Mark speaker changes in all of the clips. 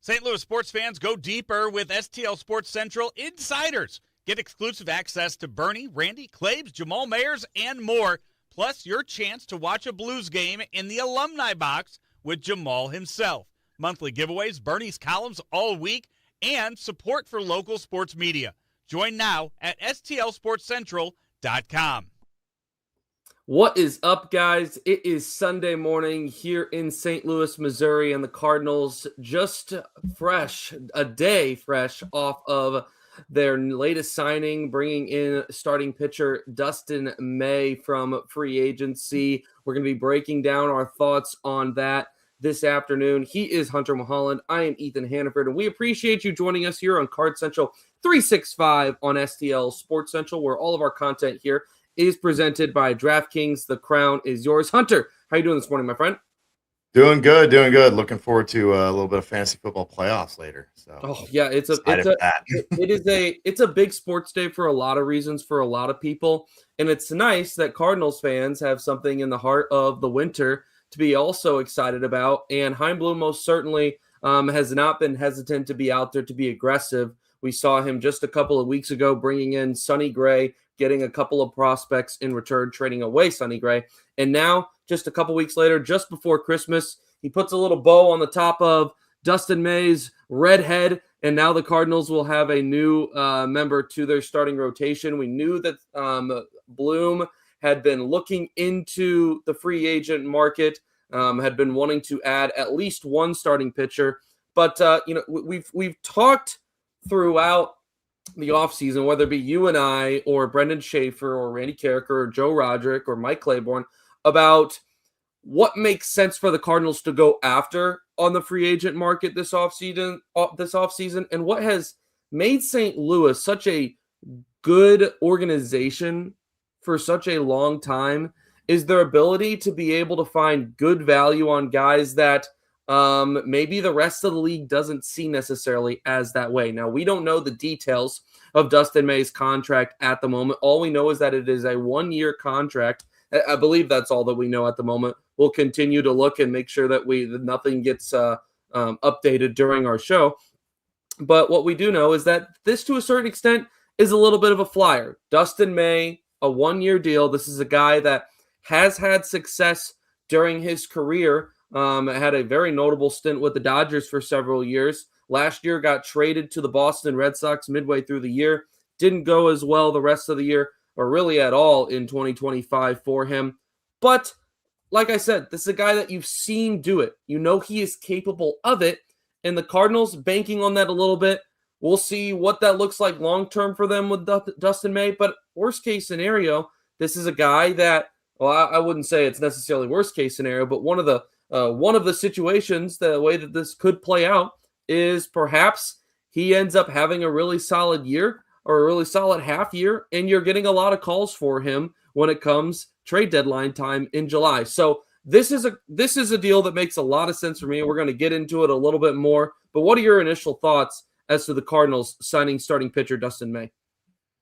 Speaker 1: St. Louis sports fans, go deeper with STL Sports Central Insiders. Get exclusive access to Bernie, Randy, Claves, Jamal Mayers, and more, plus your chance to watch a Blues game in the alumni box with Jamal himself. Monthly giveaways, Bernie's columns all week, and support for local sports media. Join now at stlsportscentral.com.
Speaker 2: What is up, guys? It is Sunday morning here in St. Louis, Missouri, and the Cardinals just a day fresh off of their latest signing, bringing in starting pitcher Dustin May from free agency. We're going to be breaking down our thoughts on that this afternoon. He is Hunter Mulholland. I am Ethan Hannaford, and we appreciate you joining us here on Card Central 365 on STL Sports Central, where all of our content here is presented by DraftKings. The crown is yours. Hunter, how you doing this morning, my friend?
Speaker 3: Doing good. Looking forward to a little bit of fantasy football playoffs later. So,
Speaker 2: it's a big sports day for a lot of reasons for a lot of people, and it's nice that Cardinals fans have something in the heart of the winter to be also excited about. And Chaim Bloom most certainly has not been hesitant to be out there to be aggressive. We saw him just a couple of weeks ago bringing in Sonny Gray, getting a couple of prospects in return, trading away Sonny Gray. And now, just a couple weeks later, just before Christmas, he puts a little bow on the top of Dustin May's red head, and now the Cardinals will have a new member to their starting rotation. We knew that Bloom had been looking into the free agent market, had been wanting to add at least one starting pitcher. But, we've talked throughout the offseason, whether it be you and I or Brendan Schaefer or Randy Carricker or Joe Roderick or Mike Claiborne, about what makes sense for the Cardinals to go after on the free agent market this offseason, and what has made St. Louis such a good organization for such a long time is their ability to be able to find good value on guys that maybe the rest of the league doesn't see necessarily as that way. Now, we don't know the details of Dustin May's contract at the moment. All we know is that it is a one-year contract. I believe that's all that we know at the moment. We'll continue to look and make sure that nothing gets updated during our show. But what we do know is that this, to a certain extent, is a little bit of a flyer. Dustin May, a one-year deal. This is a guy that has had success during his career. Had a very notable stint with the Dodgers for several years. Last year got traded to the Boston Red Sox midway through the year. Didn't go as well the rest of the year, or really at all in 2025 for him. But like I said, this is a guy that you've seen do it. You know he is capable of it, and the Cardinals banking on that a little bit. We'll see what that looks like long-term for them with Dustin May, but worst case scenario, this is a guy that, well, I wouldn't say it's necessarily worst case scenario, but one of the situations, the way that this could play out is perhaps he ends up having a really solid year or a really solid half year, and you're getting a lot of calls for him when it comes trade deadline time in July. So this is a deal that makes a lot of sense for me. We're going to get into it a little bit more, but what are your initial thoughts as to the Cardinals signing starting pitcher Dustin May?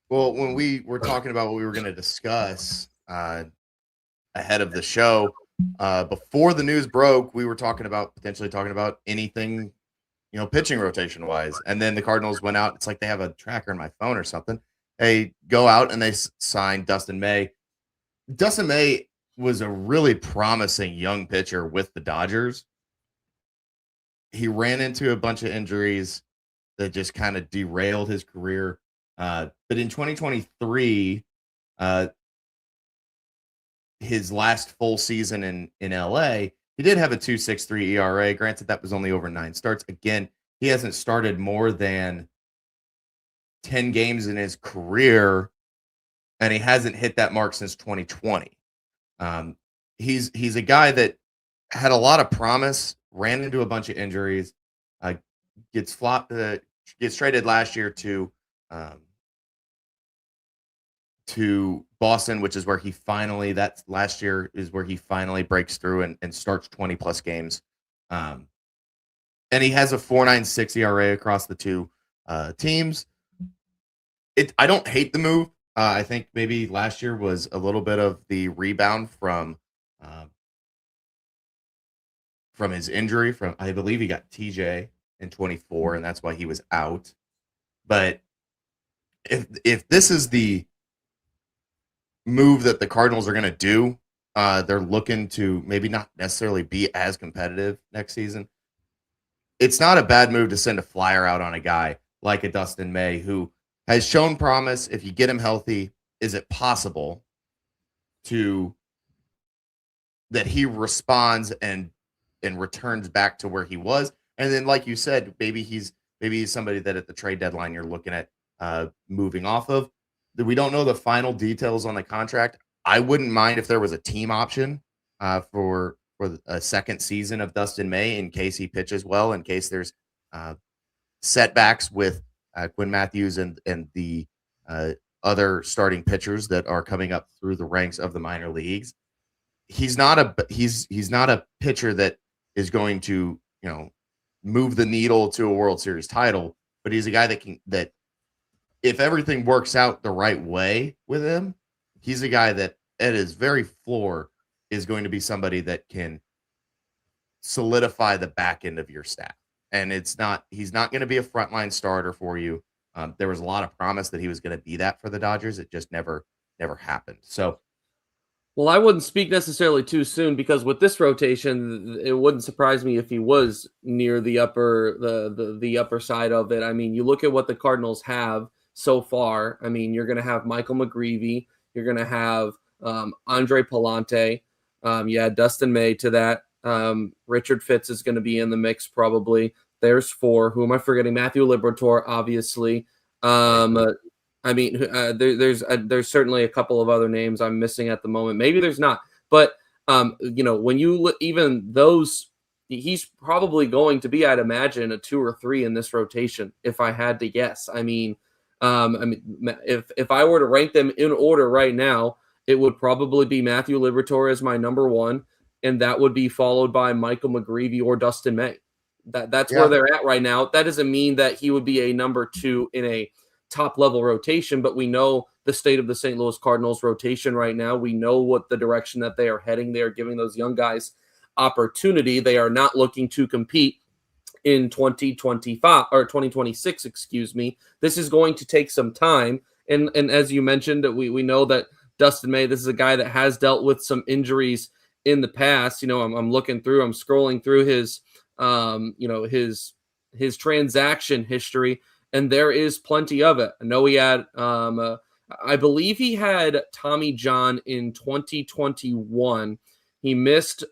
Speaker 3: Well, when we were talking about what we were going to discuss ahead of the show, before the news broke, we were potentially talking about anything, pitching rotation wise. And then the Cardinals went out. It's like they have a tracker on my phone or something. They go out and they sign Dustin May. Dustin May was a really promising young pitcher with the Dodgers. He ran into a bunch of injuries that just kind of derailed his career. But in 2023, his last full season in LA, he did have a 2.63 ERA. Granted, that was only over 9 starts. Again, he hasn't started more than 10 games in his career, and he hasn't hit that mark since 2020. He's a guy that had a lot of promise, ran into a bunch of injuries, gets traded last year to Boston, which is where last year is where he finally breaks through and starts 20 plus games. And he has a 4.96 ERA across the two teams. I don't hate the move. I think maybe last year was a little bit of the rebound from his injury. I believe he got TJ in 24, and that's why he was out. But if this is the move that the Cardinals are going to do, they're looking to maybe not necessarily be as competitive next season. It's not a bad move to send a flyer out on a guy like a Dustin May who has shown promise. If you get him healthy, is it possible that he responds and returns back to where he was? And then, like you said, maybe he's somebody that at the trade deadline you're looking at moving off of. We don't know the final details on the contract. I wouldn't mind if there was a team option for a second season of Dustin May in case he pitches well, in case there's setbacks with Quinn Matthews and the other starting pitchers that are coming up through the ranks of the minor leagues. He's not a pitcher that is going to, move the needle to a World Series title, but he's a guy that if everything works out the right way with him, he's a guy that at his very floor is going to be somebody that can solidify the back end of your staff. And he's not going to be a frontline starter for you. There was a lot of promise that he was going to be that for the Dodgers. It just never happened. So,
Speaker 2: well, I wouldn't speak necessarily too soon because with this rotation, it wouldn't surprise me if he was near the upper side of it. I mean, you look at what the Cardinals have so far. I mean, you're going to have Michael McGreevy. You're going to have Andre Palante. Dustin May to that. Richard Fitz is going to be in the mix probably. There's 4. Who am I forgetting? Matthew Liberatore, obviously. There's certainly a couple of other names I'm missing at the moment. Maybe there's not. But, when you even those, he's probably going to be, I'd imagine, a 2 or 3 in this rotation, if I had to guess. If I were to rank them in order right now, it would probably be Matthew Liberatore as my number 1, and that would be followed by Michael McGreevy or Dustin May. That's where they're at right now. That doesn't mean that he would be a number 2 in a top-level rotation, but we know the state of the St. Louis Cardinals rotation right now. We know what the direction that they are heading. They are giving those young guys opportunity. They are not looking to compete in 2025 or 2026, excuse me. This is going to take some time. And as you mentioned, we know that Dustin May, this is a guy that has dealt with some injuries in the past. I'm scrolling through his transaction history, and there is plenty of it. I know he had, I believe he had Tommy John in 2021. He missed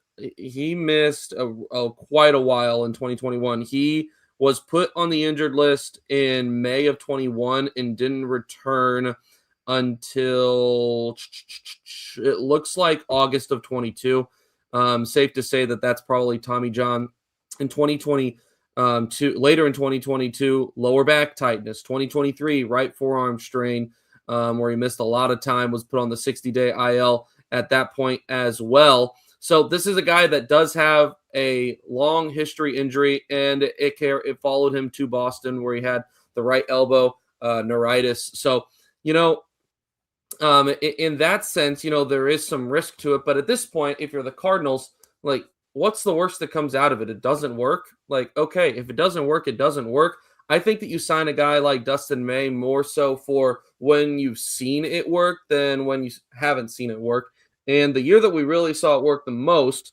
Speaker 2: quite a while in 2021. He was put on the injured list in May of 21 and didn't return until it looks like August of 22. Safe to say that that's probably Tommy John. In 2020, later in 2022, lower back tightness. 2023, right forearm strain, where he missed a lot of time, was put on the 60-day IL at that point as well. So this is a guy that does have a long history injury, and it followed him to Boston, where he had the right elbow neuritis. So, in that sense, there is some risk to it. But at this point, if you're the Cardinals, what's the worst that comes out of it? It doesn't work. Okay, if it doesn't work, it doesn't work. I think that you sign a guy like Dustin May more so for when you've seen it work than when you haven't seen it work. And the year that we really saw it work the most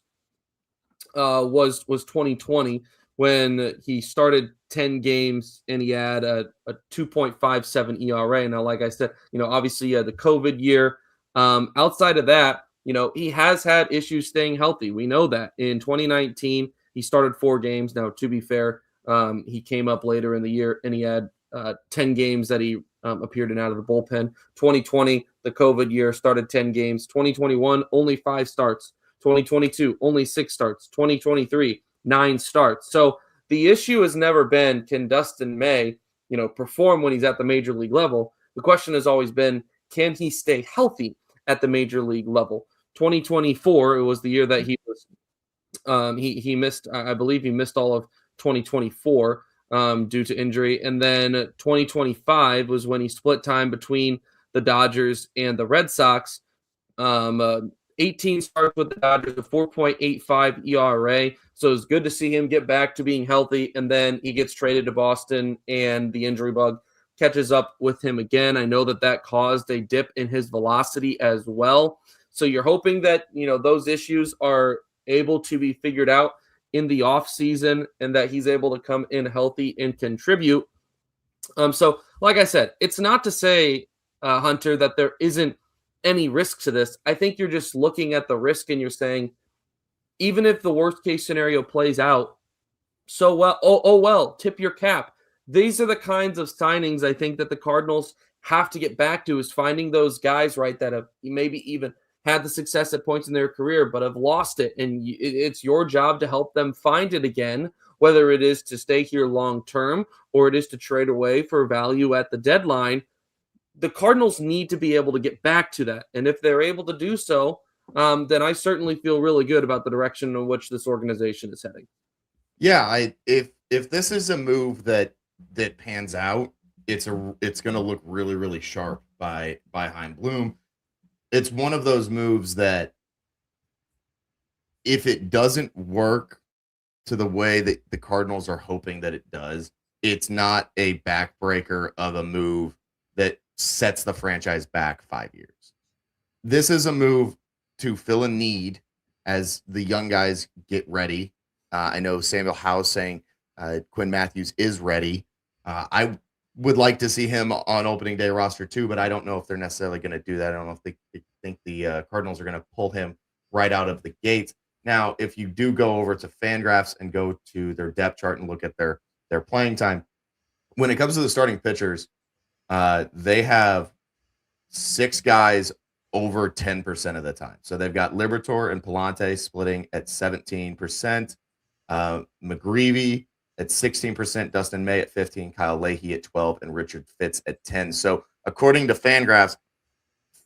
Speaker 2: was 2020, when he started 10 games and he had a 2.57 ERA. Now, like I said, obviously the COVID year. Outside of that, he has had issues staying healthy. We know that. In 2019, he started 4 games. Now, to be fair, he came up later in the year and he had 10 games that he appeared in out of the bullpen. 2020, the COVID year, started 10 games. 2021, only 5 starts. 2022, only 6 starts. 2023, 9 starts. So the issue has never been, can Dustin May, perform when he's at the major league level? The question has always been, can he stay healthy at the major league level? 2024, it was the year that he was he missed, I believe he missed all of 2024 due to injury. And then 2025 was when he split time between the Dodgers and the Red Sox. 18 starts with the Dodgers, a 4.85 ERA. So it's good to see him get back to being healthy. And then he gets traded to Boston, and the injury bug catches up with him again. I know that caused a dip in his velocity as well. So you're hoping that, those issues are able to be figured out in the offseason and that he's able to come in healthy and contribute. So like I said, it's not to say, Hunter, that there isn't any risk to this. I think you're just looking at the risk and you're saying, even if the worst case scenario plays out, so well, well, tip your cap. These are the kinds of signings I think that the Cardinals have to get back to, is finding those guys, right, that have maybe even had the success at points in their career but have lost it. And it's your job to help them find it again, whether it is to stay here long term or it is to trade away for value at the deadline. The Cardinals need to be able to get back to that. And if they're able to do so, then I certainly feel really good about the direction in which this organization is heading.
Speaker 3: Yeah, if this is a move that pans out, it's going to look really, really sharp by Chaim Bloom. It's one of those moves that if it doesn't work to the way that the Cardinals are hoping that it does, it's not a backbreaker of a move that sets the franchise back 5 years. This is a move to fill a need as the young guys get ready. I know Samuel House saying Quinn Matthews is ready. I would like to see him on opening day roster too, but I don't know if they're necessarily going to do that. I don't know if they think the Cardinals are going to pull him right out of the gates. Now, if you do go over to FanGraphs and go to their depth chart and look at their playing time, when it comes to the starting pitchers, they have 6 guys over 10% of the time. So they've got Liberatore and Palante splitting at 17%, McGreevy at 16%, Dustin May at 15, Kyle Leahy at 12, and Richard Fitz at 10. So according to FanGraphs,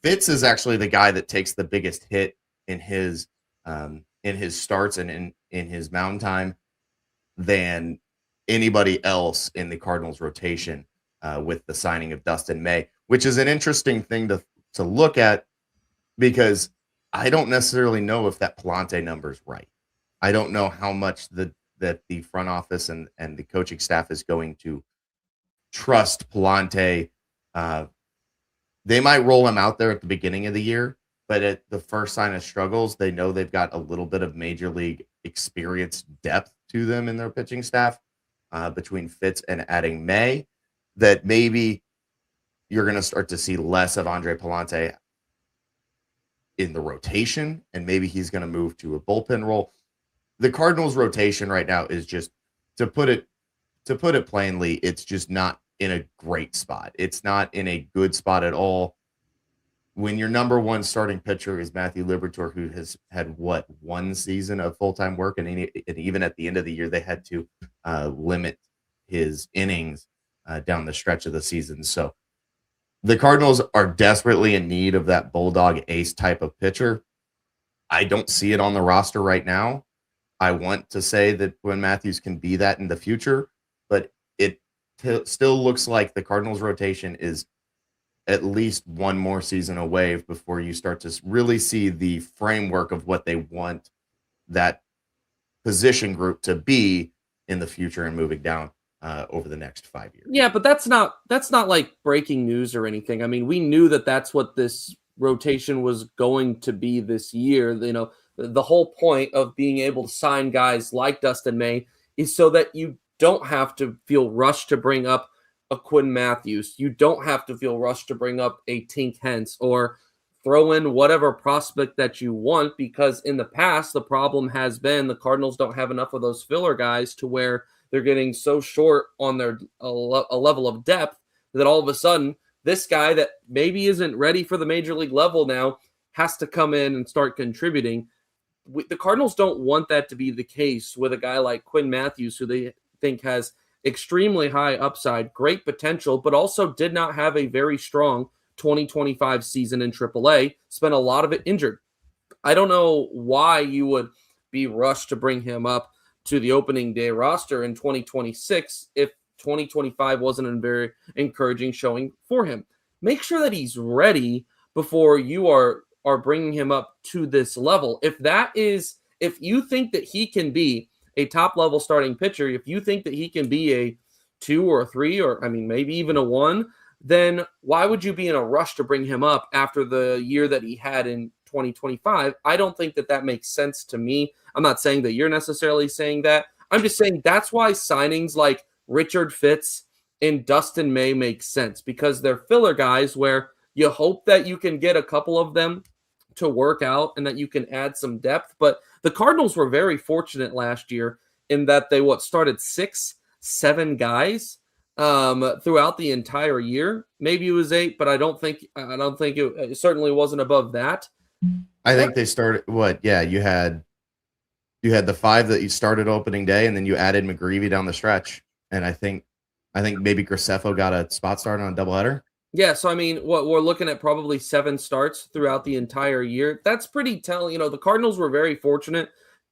Speaker 3: Fitz is actually the guy that takes the biggest hit in his starts and in his mound time than anybody else in the Cardinals rotation, with the signing of Dustin May, which is an interesting thing to look at, because I don't necessarily know if that Palante number is right. I don't know how much that the front office and the coaching staff is going to trust Palante. They might roll him out there at the beginning of the year, but at the first sign of struggles, they know they've got a little bit of major league experience depth to them in their pitching staff, between Fitz and adding May, that maybe you're going to start to see less of Andre Palante in the rotation, and maybe he's going to move to a bullpen role. The Cardinals rotation right now is just, to put it plainly, it's just not in a great spot. It's not in a good spot at all. When your number one starting pitcher is Matthew Liberatore, who has had one season of full-time work, and even at the end of the year, they had to limit his innings down the stretch of the season. So the Cardinals are desperately in need of that bulldog ace type of pitcher. I don't see it on the roster right now. I want to say that Quinn Matthews can be that in the future, but it still looks like the Cardinals rotation is at least one more season away before you start to really see the framework of what they want that position group to be in the future and moving down over the next 5 years.
Speaker 2: Yeah, but that's not like breaking news or anything. I mean, we knew that that's what this rotation was going to be this year. The whole point of being able to sign guys like Dustin May is so that you don't have to feel rushed to bring up a Quinn Matthews. You don't have to feel rushed to bring up a Tink Hence or throw in whatever prospect that you want, because in the past, the problem has been the Cardinals don't have enough of those filler guys to where they're getting so short on their a level of depth that all of a sudden this guy that maybe isn't ready for the major league level now has to come in and start contributing. The Cardinals don't want that to be the case with a guy like Quinn Matthews, who they think has extremely high upside, great potential, but also did not have a very strong 2025 season in AAA, spent a lot of it injured. I don't know why you would be rushed to bring him up to the opening day roster in 2026 if 2025 wasn't a very encouraging showing for him. Make sure that he's ready before you are are bringing him up to this level. If you think that he can be a top level starting pitcher, if you think that he can be a 2 or a 3, or I mean, maybe even a 1, then why would you be in a rush to bring him up after the year that he had in 2025? I don't think that that makes sense to me. I'm not saying that you're necessarily saying that. I'm just saying that's why signings like Richard Fitz and Dustin May make sense, because they're filler guys where you hope that you can get a couple of them to work out and that you can add some depth. But the Cardinals were very fortunate last year in that they started 6-7 guys throughout the entire year. Maybe it was 8, but I don't think it certainly wasn't above that.
Speaker 3: I think they started you had the 5 that you started opening day, and then you added McGreevy down the stretch. And I think maybe Graceffo got a spot start on a doubleheader.
Speaker 2: Yeah, so I mean, we're looking at probably 7 starts throughout the entire year. That's pretty telling. The Cardinals were very fortunate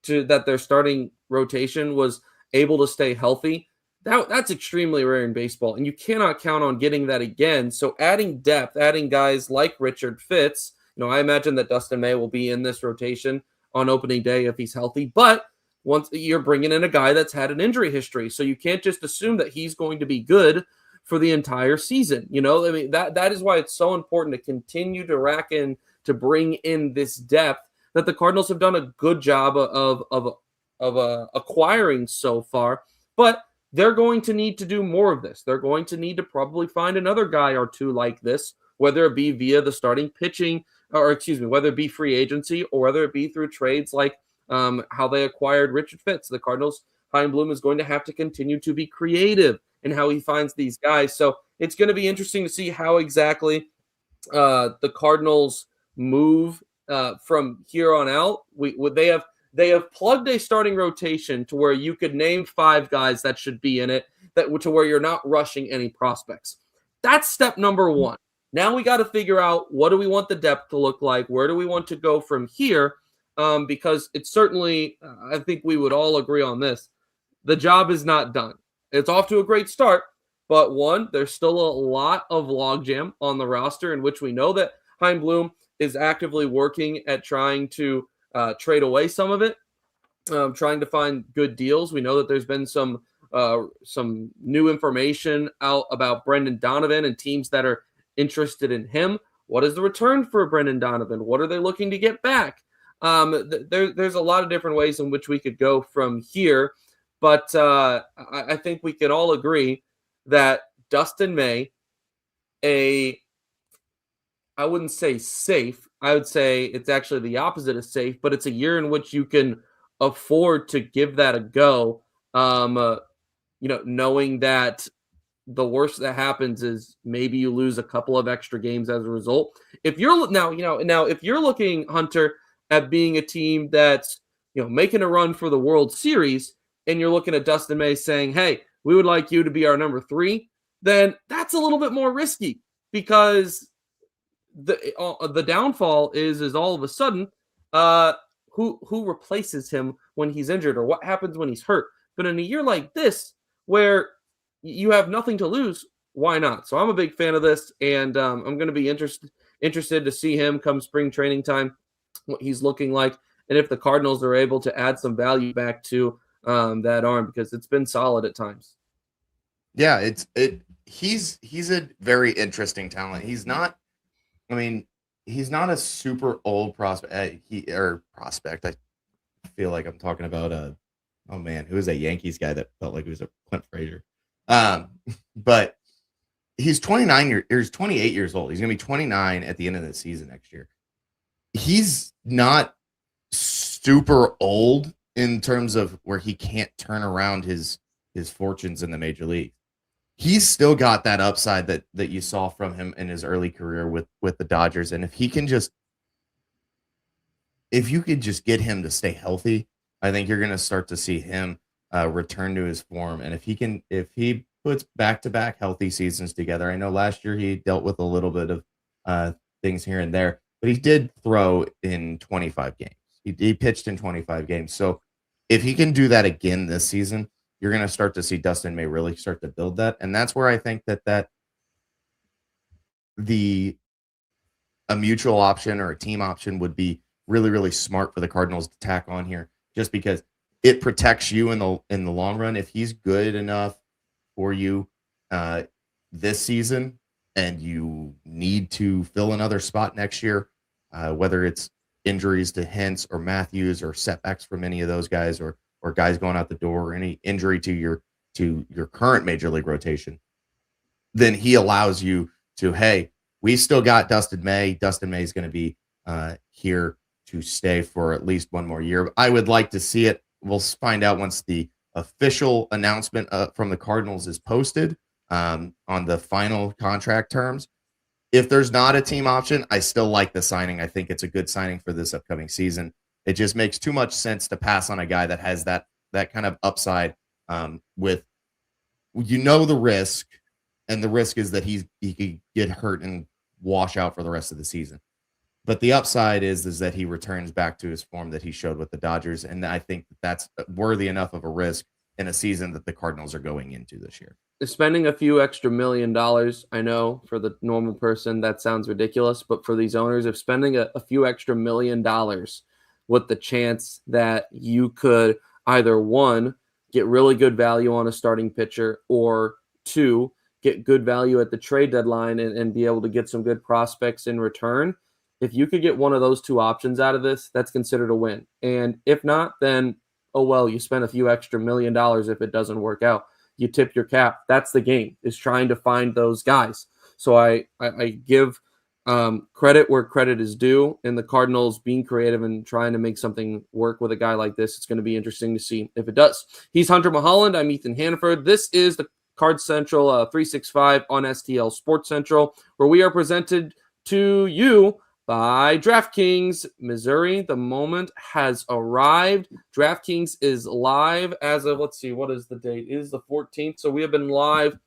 Speaker 2: that their starting rotation was able to stay healthy. That's extremely rare in baseball, and you cannot count on getting that again. So adding depth, adding guys like Richard Fitz, I imagine that Dustin May will be in this rotation on opening day if he's healthy, but once you're bringing in a guy that's had an injury history, so you can't just assume that he's going to be good for the entire season. I mean, that is why it's so important to continue to rack in, to bring in this depth that the Cardinals have done a good job of acquiring so far. But they're going to need to do more of this. They're going to need to probably find another guy or 2 like this, whether it be via the starting pitching, whether it be free agency or whether it be through trades like how they acquired Richard Fitz. The Cardinals, Chaim Bloom is going to have to continue to be creative in how he finds these guys. So it's going to be interesting to see how exactly the Cardinals move from here on out. They have plugged a starting rotation to where you could name 5 guys that should be in it, to where you're not rushing any prospects. That's step number 1. Now we got to figure out, what do we want the depth to look like? Where do we want to go from here? Because it's certainly, I think we would all agree on this, the job is not done. It's off to a great start, but there's still a lot of logjam on the roster, in which we know that Chaim Bloom is actively working at trying to trade away some of it, trying to find good deals. We know that there's been some new information out about Brendan Donovan and teams that are interested in him. What is the return for Brendan Donovan? What are they looking to get back? There's a lot of different ways in which we could go from here, but I think we can all agree that Dustin May, I wouldn't say safe. I would say it's actually the opposite of safe, but it's a year in which you can afford to give that a go, knowing that the worst that happens is maybe you lose a couple of extra games as a result. If you're if you're looking, Hunter, at being a team that's making a run for the World Series, and you're looking at Dustin May saying, "Hey, we would like you to be our number 3," then that's a little bit more risky, because the downfall is all of a sudden who replaces him when he's injured, or what happens when he's hurt. But in a year like this, where you have nothing to lose, why not? So I'm a big fan of this, and I'm going to be interested to see him come spring training time, what he's looking like, and if the Cardinals are able to add some value back to that arm, because it's been solid at times.
Speaker 3: Yeah, he's a very interesting talent. He's not a super old prospect. I feel like I'm talking about who was a Yankees guy that felt like he was a Clint Frazier. But he's 28 years old. He's going to be 29 at the end of the season next year. He's not super old in terms of where he can't turn around his fortunes in the major league. He's still got that upside that you saw from him in his early career with the Dodgers. And if you could just get him to stay healthy, I think you're going to start to see him return to his form. And if he puts back-to-back healthy seasons together, I know last year he dealt with a little bit of things here and there, but he did throw in 25 games. He pitched in 25 games. So if he can do that again this season, you're going to start to see Dustin May really start to build that. And that's where I think that the a mutual option or a team option would be really, really smart for the Cardinals to tack on here, just because it protects you in the long run. If he's good enough for you this season and you need to fill another spot next year, whether it's injuries to Hintz or Matthews or setbacks from any of those guys, or guys going out the door, or any injury to your current major league rotation, then he allows you to, hey, we still got Dustin May. Dustin May is going to be here to stay for at least one more year. I would like to see it. We'll find out once the official announcement from the Cardinals is posted on the final contract terms. If there's not a team option, I still like the signing. I think it's a good signing for this upcoming season. It just makes too much sense to pass on a guy that has that kind of upside with, the risk, and the risk is that he could get hurt and wash out for the rest of the season. But the upside is that he returns back to his form that he showed with the Dodgers, and I think that's worthy enough of a risk in a season that the Cardinals are going into this year.
Speaker 2: Spending a few extra $1 million, I know for the normal person that sounds ridiculous, but for these owners, if spending a few extra $1 million with the chance that you could either, one, get really good value on a starting pitcher, or two, get good value at the trade deadline and be able to get some good prospects in return. If you could get one of those two options out of this, that's considered a win. And if not, then, oh well, you spent a few extra $1 million if it doesn't work out. You tip your cap. That's the game, is trying to find those guys. So I give credit where credit is due, and the Cardinals being creative and trying to make something work with a guy like this. It's going to be interesting to see if it does. He's Hunter Mulholland. I'm Ethan Hannaford. This is the Card Central 365 on STL Sports Central, where we are presented to you by DraftKings. Missouri, the moment has arrived. DraftKings is live as of, let's see, what is the date? It is the 14th. So we have been live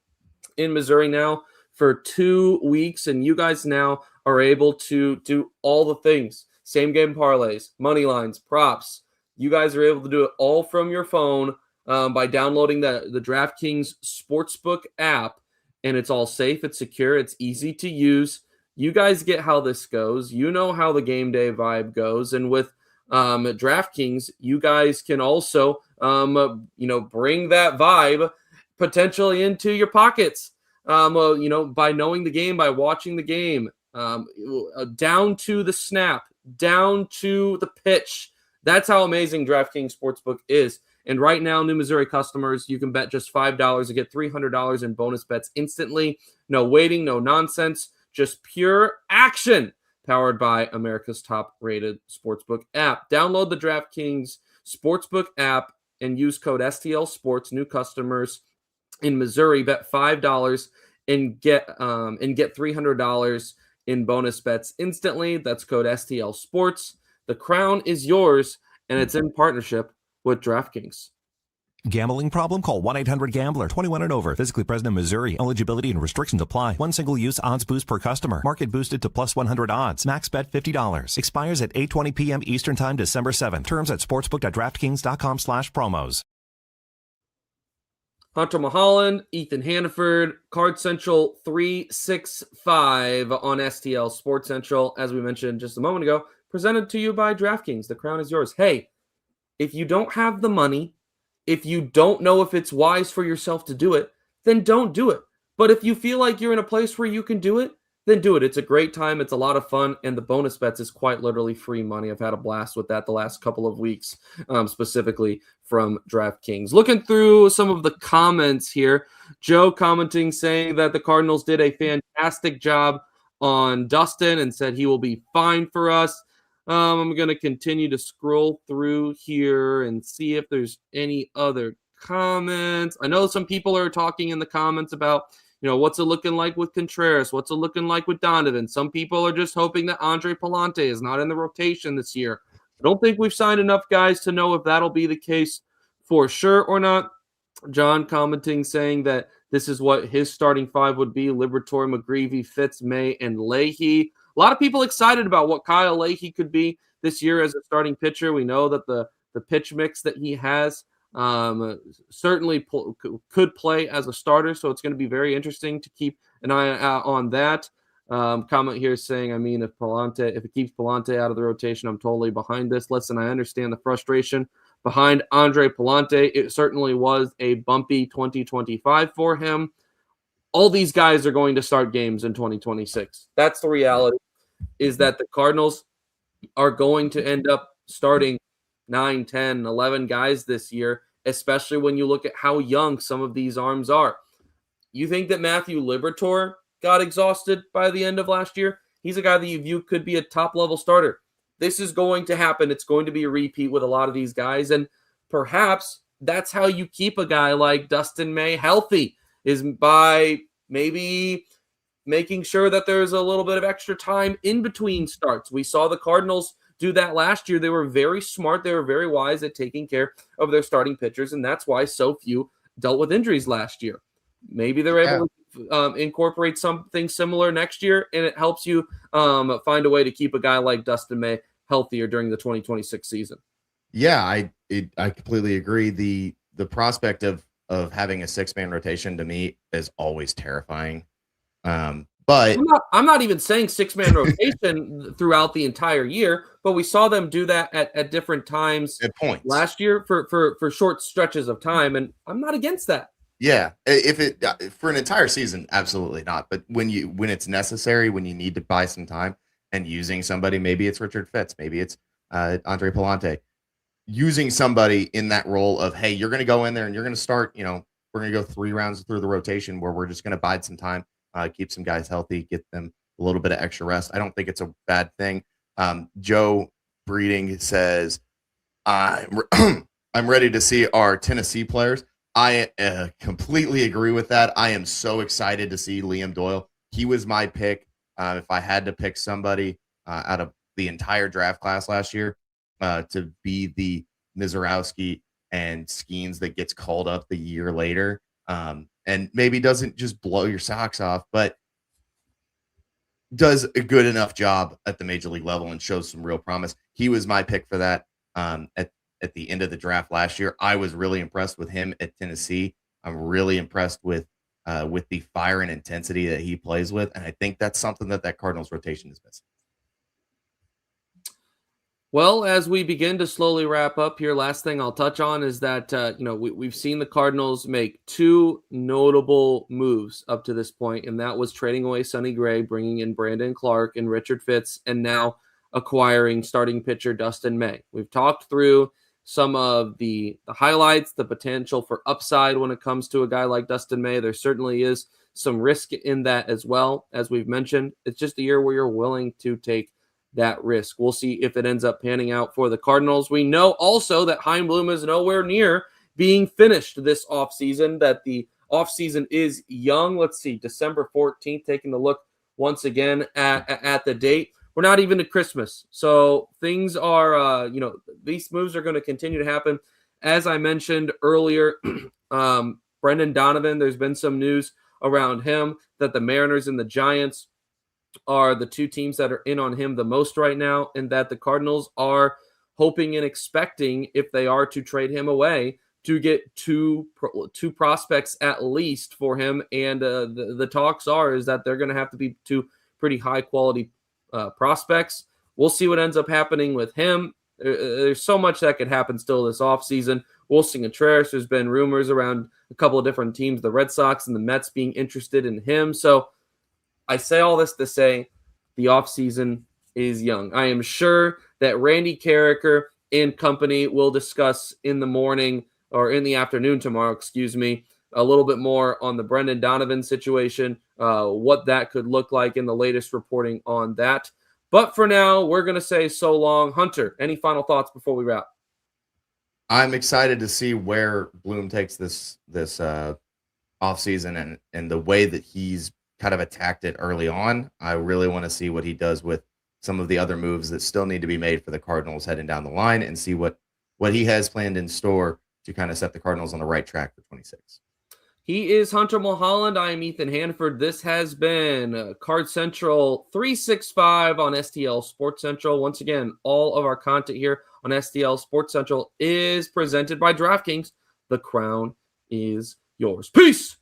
Speaker 2: in Missouri now for 2 weeks, and you guys now are able to do all the things. Same game parlays, money lines, props. You guys are able to do it all from your phone by downloading the DraftKings Sportsbook app, and it's all safe, it's secure, it's easy to use. You guys get how this goes. You know how the game day vibe goes. And with DraftKings, you guys can also, bring that vibe potentially into your pockets, by knowing the game, by watching the game, down to the snap, down to the pitch. That's how amazing DraftKings Sportsbook is. And right now, new Missouri customers, you can bet just $5 to get $300 in bonus bets instantly. No waiting, no nonsense. Just pure action, powered by America's top-rated sportsbook app. Download the DraftKings Sportsbook app and use code STL Sports. New customers in Missouri bet $5 and get $300 in bonus bets instantly. That's code STL Sports. The crown is yours, and it's in partnership with DraftKings.
Speaker 4: Gambling problem? Call 1-800-GAMBLER. 21 and over. Physically present in Missouri. Eligibility and restrictions apply. One single use odds boost per customer. Market boosted to plus 100 odds. Max bet $50. Expires at 8:20 p.m. Eastern Time, December 7th. Terms at sportsbook.draftkings.com/promos.
Speaker 2: Hunter Mulholland, Ethan Hannaford, Card Central 365 on STL Sports Central. As we mentioned just a moment ago, presented to you by DraftKings. The crown is yours. Hey, if you don't have the money, if you don't know if it's wise for yourself to do it, then don't do it. But if you feel like you're in a place where you can do it, then do it. It's a great time. It's a lot of fun. And the bonus bets is quite literally free money. I've had a blast with that the last couple of weeks, specifically from DraftKings. Looking through some of the comments here, Joe commenting saying that the Cardinals did a fantastic job on Dustin and said he will be fine for us. I'm going to continue to scroll through here and see if there's any other comments. I know some people are talking in the comments about, what's it looking like with Contreras? What's it looking like with Donovan? Some people are just hoping that Andre Palante is not in the rotation this year. I don't think we've signed enough guys to know if that'll be the case for sure or not. John commenting saying that this is what his starting five would be: Liberatore, McGreevy, Fitz, May, and Leahy. A lot of people excited about what Kyle Leahy could be this year as a starting pitcher. We know that the pitch mix that he has certainly could play as a starter, so it's going to be very interesting to keep an eye out on that. Comment here saying, if it keeps Palante out of the rotation, I'm totally behind this. Listen, I understand the frustration behind Andre Palante. It certainly was a bumpy 2025 for him. All these guys are going to start games in 2026. That's the reality, is that the Cardinals are going to end up starting 9, 10, 11 guys this year, especially when you look at how young some of these arms are. You think that Matthew Liberatore got exhausted by the end of last year? He's a guy that you view could be a top-level starter. This is going to happen. It's going to be a repeat with a lot of these guys, and perhaps that's how you keep a guy like Dustin May healthy, is by maybe making sure that there's a little bit of extra time in between starts. We saw the Cardinals do that last year. They were very smart. They were very wise at taking care of their starting pitchers, and that's why so few dealt with injuries last year. Maybe they're able to incorporate something similar next year, and it helps you find a way to keep a guy like Dustin May healthier during the 2026 season.
Speaker 3: Yeah, I completely agree. The prospect of having a 6-man rotation to me is always terrifying. But
Speaker 2: I'm not even saying 6-man rotation throughout the entire year, but we saw them do that at different times
Speaker 3: at points
Speaker 2: last year for short stretches of time, and I'm not against that.
Speaker 3: Yeah, if it for an entire season, absolutely not. But when it's necessary, when you need to buy some time and using somebody, maybe it's Richard Fitz, maybe it's Andre Palante, using somebody in that role of, hey, you're going to go in there and you're going to start, we're going to go 3 rounds through the rotation where we're just going to bide some time, keep some guys healthy, get them a little bit of extra rest. I don't think it's a bad thing. Joe Breeding says, I'm ready to see our Tennessee players. I completely agree with that. I am so excited to see Liam Doyle. He was my pick. If I had to pick somebody out of the entire draft class last year to be the Mizorowski and Skeens that gets called up the year later, and maybe doesn't just blow your socks off, but does a good enough job at the major league level and shows some real promise. He was my pick for that at the end of the draft last year. I was really impressed with him at Tennessee. I'm really impressed with the fire and intensity that he plays with, and I think that's something that Cardinals rotation is missing.
Speaker 2: Well, as we begin to slowly wrap up here, last thing I'll touch on is that we've seen the Cardinals make 2 notable moves up to this point, and that was trading away Sonny Gray, bringing in Brandon Clark and Richard Fitz, and now acquiring starting pitcher Dustin May. We've talked through some of the highlights, the potential for upside when it comes to a guy like Dustin May. There certainly is some risk in that as well. As we've mentioned, it's just a year where you're willing to take that risk. We'll see if it ends up panning out for the Cardinals. We know also that Chaim Bloom is nowhere near being finished this offseason, that the offseason is young. Let's see, December 14th, taking a look once again at the date. We're not even at Christmas. So things are, these moves are going to continue to happen. As I mentioned earlier, Brendan Donovan, there's been some news around him that the Mariners and the Giants are the 2 teams that are in on him the most right now, and that the Cardinals are hoping and expecting, if they are to trade him away, to get two prospects at least for him. And the talks is that they're going to have to be 2 pretty high-quality prospects. We'll see what ends up happening with him. There's so much that could happen still this offseason. Wilson Contreras, there's been rumors around a couple of different teams, the Red Sox and the Mets, being interested in him. So I say all this to say the offseason is young. I am sure that Randy Carricker and company will discuss in the morning or in the afternoon tomorrow, a little bit more on the Brendan Donovan situation, what that could look like in the latest reporting on that. But for now, we're going to say so long. Hunter, any final thoughts before we wrap?
Speaker 3: I'm excited to see where Bloom takes this offseason and the way that he's kind of attacked it early on. I really want to see what he does with some of the other moves that still need to be made for the Cardinals heading down the line, and see what he has planned in store to kind of set the Cardinals on the right track for 26.
Speaker 2: He is Hunter Mulholland. I am Ethan Hannaford. This has been Card Central 365 on STL Sports Central. Once again, all of our content here on STL Sports Central is presented by DraftKings. The crown is yours. Peace.